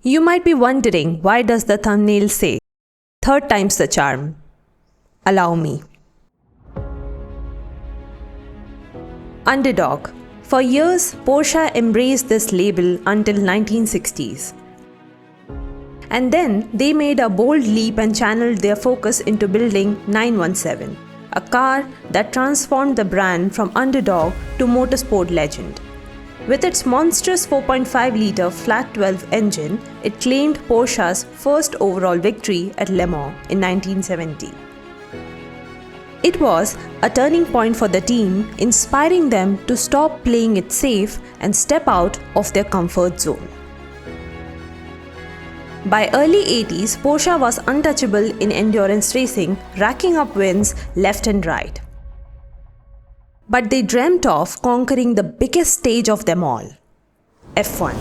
You might be wondering, why does the thumbnail say, "Third time's the charm"? Allow me. Underdog. For years, Porsche embraced this label until 1960s. And then they made a bold leap and channeled their focus into building 917, a car that transformed the brand from underdog to motorsport legend. With its monstrous 4.5-litre flat 12 engine, it claimed Porsche's first overall victory at Le Mans in 1970. It was a turning point for the team, inspiring them to stop playing it safe and step out of their comfort zone. By early 80s, Porsche was untouchable in endurance racing, racking up wins left and right. But they dreamt of conquering the biggest stage of them all, F1.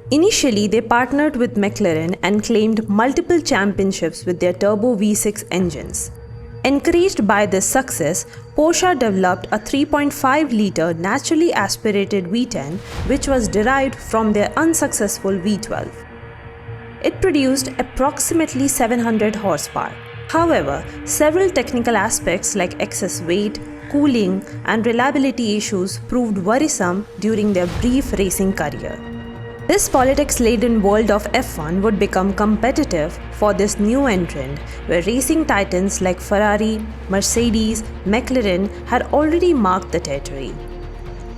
Initially, they partnered with McLaren and claimed multiple championships with their turbo V6 engines. Encouraged by this success, Porsche developed a 3.5-litre naturally aspirated V10, which was derived from their unsuccessful V12. It produced approximately 700 horsepower. However, several technical aspects like excess weight, cooling, and reliability issues proved worrisome during their brief racing career. This politics-laden world of F1 would become competitive for this new entrant, where racing titans like Ferrari, Mercedes, McLaren had already marked the territory.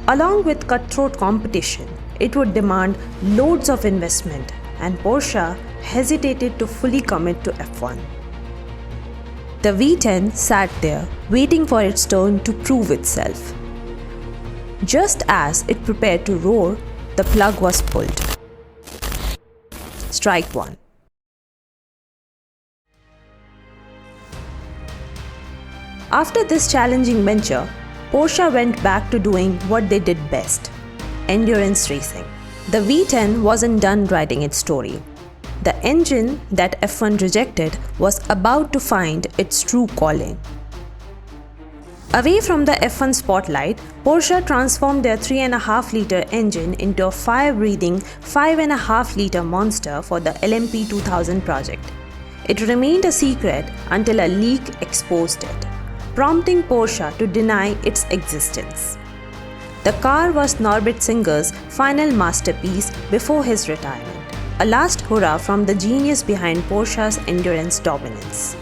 Along with cutthroat competition, it would demand loads of investment, and Porsche hesitated to fully commit to F1. The V10 sat there, waiting for its turn to prove itself. Just as it prepared to roar, the plug was pulled. Strike one. After this challenging venture, Porsche went back to doing what they did best: endurance racing. The V10 wasn't done writing its story. The engine that F1 rejected was about to find its true calling. Away from the F1 spotlight, Porsche transformed their 3.5-litre engine into a fire-breathing 5.5-litre monster for the LMP 2000 project. It remained a secret until a leak exposed it, prompting Porsche to deny its existence. The car was Norbert Singer's final masterpiece before his retirement, a last hurrah from the genius behind Porsche's endurance dominance.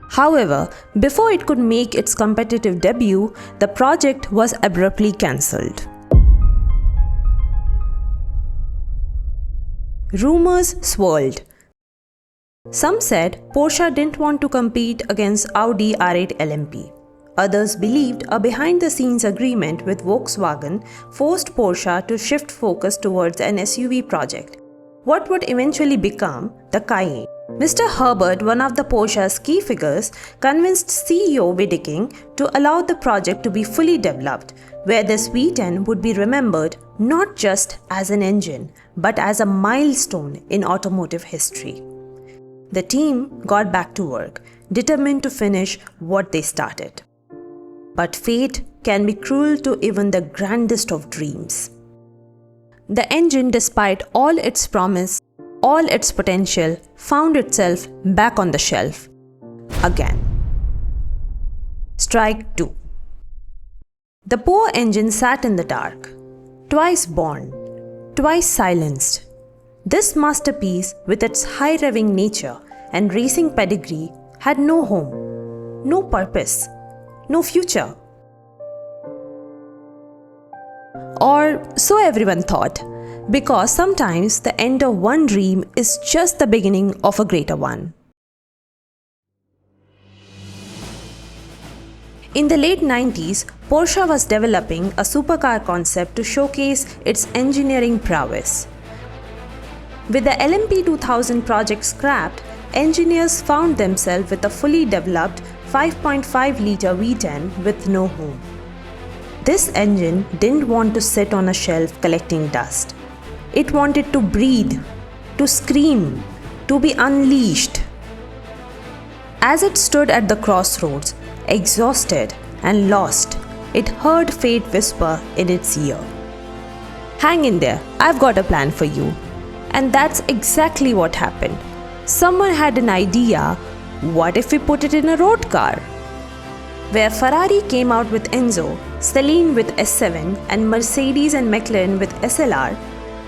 However, before it could make its competitive debut, the project was abruptly cancelled. Rumors swirled. Some said Porsche didn't want to compete against Audi R8 LMP. Others believed a behind-the-scenes agreement with Volkswagen forced Porsche to shift focus towards an SUV project, what would eventually become the Cayenne. Mr. Herbert, one of the Porsche's key figures, convinced CEO Wiedeking to allow the project to be fully developed, where this V10 would be remembered not just as an engine, but as a milestone in automotive history. The team got back to work, determined to finish what they started. But fate can be cruel to even the grandest of dreams. The engine, despite all its promise, all its potential, found itself back on the shelf again. Strike 2. The poor engine sat in the dark, twice born, twice silenced. This masterpiece, with its high-revving nature and racing pedigree, had no home, no purpose, no future. Or so everyone thought, because sometimes the end of one dream is just the beginning of a greater one. In the late 90s, Porsche was developing a supercar concept to showcase its engineering prowess. With the LMP 2000 project scrapped, engineers found themselves with a fully developed 5.5-litre V10 with no home. This engine didn't want to sit on a shelf collecting dust. It wanted to breathe, to scream, to be unleashed. As it stood at the crossroads, exhausted and lost, it heard fate whisper in its ear, Hang in there, I've got a plan for you. And that's exactly what happened. Someone had an idea, what if we put it in a road car? Where Ferrari came out with Enzo, Celine with S7, and Mercedes and McLaren with SLR,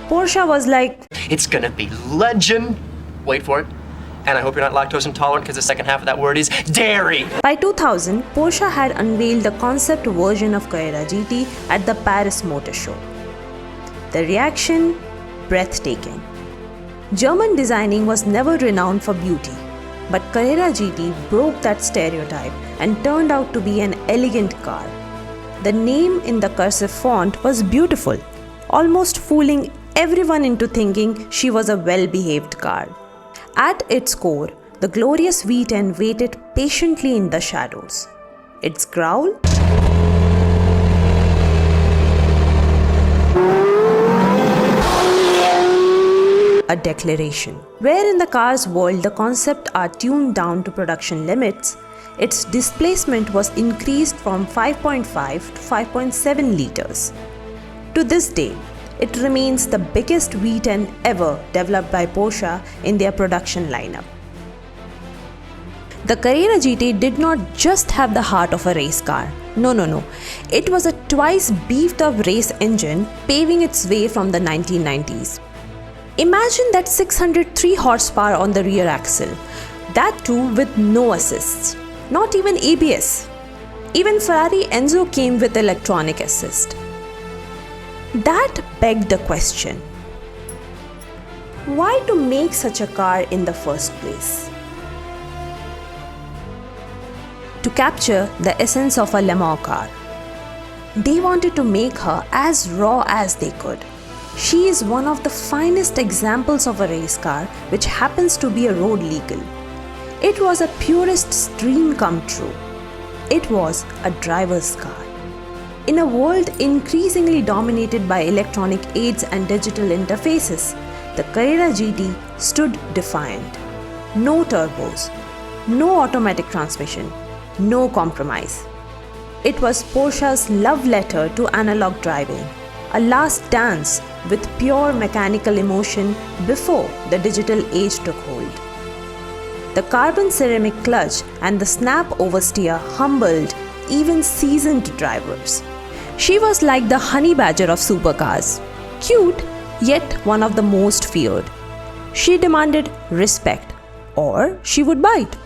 Porsche was like, it's gonna be legend. Wait for it. And I hope you're not lactose intolerant because the second half of that word is dairy. By 2000, Porsche had unveiled the concept version of Carrera GT at the Paris Motor Show. The reaction? Breathtaking. German designing was never renowned for beauty, but Carrera GT broke that stereotype and turned out to be an elegant car. The name in the cursive font was beautiful, almost fooling everyone into thinking she was a well-behaved car. At its core, the glorious V10 waited patiently in the shadows. Its growl? A declaration. Where in the car's world the concept are tuned down to production limits, its displacement was increased from 5.5 to 5.7 liters. To this day, it remains the biggest V10 ever developed by Porsche in their production lineup. The Carrera GT did not just have the heart of a race car. No. It was a twice beefed up race engine paving its way from the 1990s. Imagine that 603 horsepower on the rear axle, that too with no assists, not even ABS. Even Ferrari Enzo came with electronic assist. That begged the question, why to make such a car in the first place? To capture the essence of a Le Mans car. They wanted to make her as raw as they could. She is one of the finest examples of a race car which happens to be a road legal. It was a purist's dream come true. It was a driver's car. In a world increasingly dominated by electronic aids and digital interfaces, the Carrera GT stood defiant. No turbos, no automatic transmission, no compromise. It was Porsche's love letter to analog driving, a last dance with pure mechanical emotion before the digital age took hold. The carbon ceramic clutch and the snap oversteer humbled even seasoned drivers. She was like the honey badger of supercars, cute yet one of the most feared. She demanded respect or she would bite.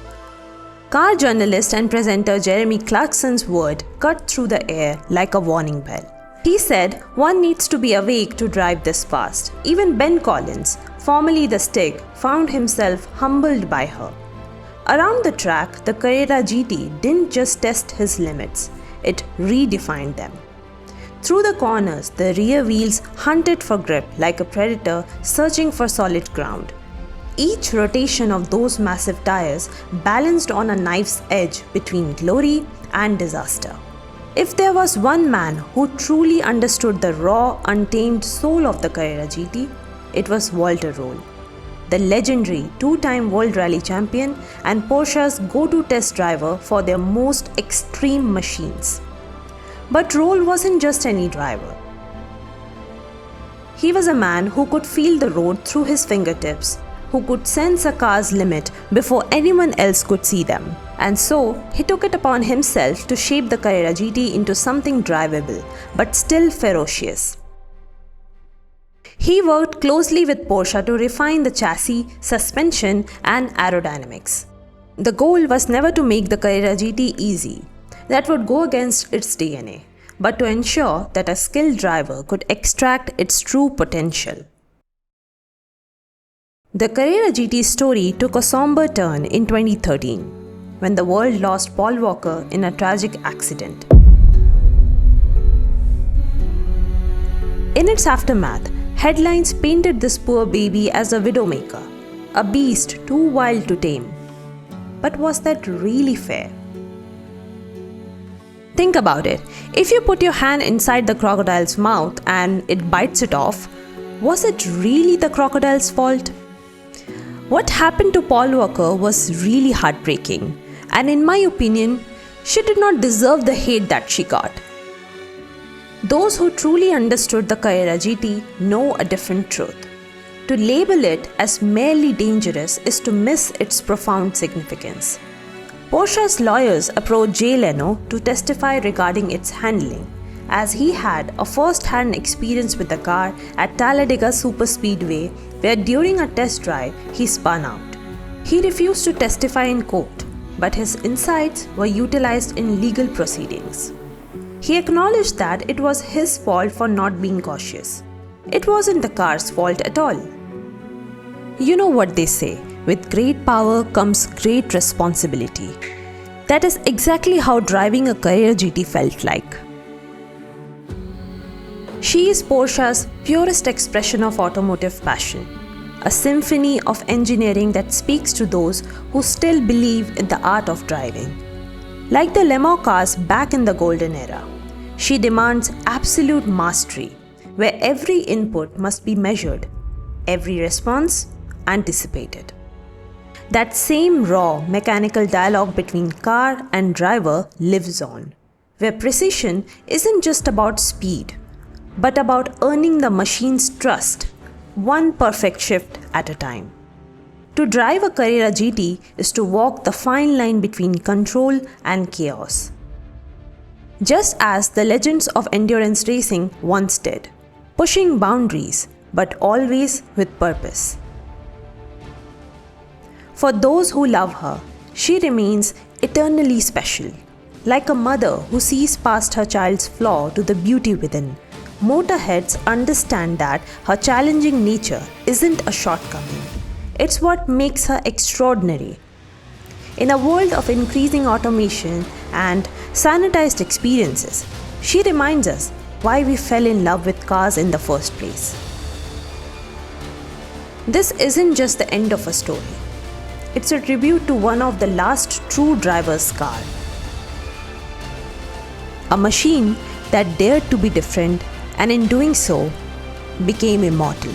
Car journalist and presenter Jeremy Clarkson's word cut through the air like a warning bell. He said, one needs to be awake to drive this fast. Even Ben Collins, formerly the Stig, found himself humbled by her. Around the track, the Carrera GT didn't just test his limits, it redefined them. Through the corners, the rear wheels hunted for grip like a predator searching for solid ground. Each rotation of those massive tires balanced on a knife's edge between glory and disaster. If there was one man who truly understood the raw, untamed soul of the Carrera GT, it was Walter Roll, the legendary two-time World Rally champion and Porsche's go-to test driver for their most extreme machines. But Roll wasn't just any driver. He was a man who could feel the road through his fingertips, who could sense a car's limit before anyone else could see them. And so, he took it upon himself to shape the Carrera GT into something drivable, but still ferocious. He worked closely with Porsche to refine the chassis, suspension, and aerodynamics. The goal was never to make the Carrera GT easy. That would go against its DNA, but to ensure that a skilled driver could extract its true potential. The Carrera GT story took a somber turn in 2013, when the world lost Paul Walker in a tragic accident. In its aftermath, headlines painted this poor baby as a widowmaker, a beast too wild to tame. But was that really fair? Think about it. If you put your hand inside the crocodile's mouth and it bites it off, was it really the crocodile's fault? What happened to Paul Walker was really heartbreaking, and in my opinion, she did not deserve the hate that she got. Those who truly understood the Carrera GT know a different truth. To label it as merely dangerous is to miss its profound significance. Porsche's lawyers approached Jay Leno to testify regarding its handling, as he had a first-hand experience with the car at Talladega Superspeedway, where during a test drive he spun out. He refused to testify in court, but his insights were utilized in legal proceedings. He acknowledged that it was his fault for not being cautious. It wasn't the car's fault at all. You know what they say, with great power comes great responsibility. That is exactly how driving a Carrera GT felt like. She is Porsche's purest expression of automotive passion, a symphony of engineering that speaks to those who still believe in the art of driving. Like the Le Mans cars back in the golden era, she demands absolute mastery, where every input must be measured, every response anticipated. That same raw mechanical dialogue between car and driver lives on, where precision isn't just about speed, but about earning the machine's trust, one perfect shift at a time. To drive a Carrera GT is to walk the fine line between control and chaos. Just as the legends of endurance racing once did, pushing boundaries, but always with purpose. For those who love her, she remains eternally special. Like a mother who sees past her child's flaw to the beauty within, motorheads understand that her challenging nature isn't a shortcoming. It's what makes her extraordinary. In a world of increasing automation and sanitized experiences, she reminds us why we fell in love with cars in the first place. This isn't just the end of a story. It's a tribute to one of the last true driver's car. A machine that dared to be different and in doing so became immortal.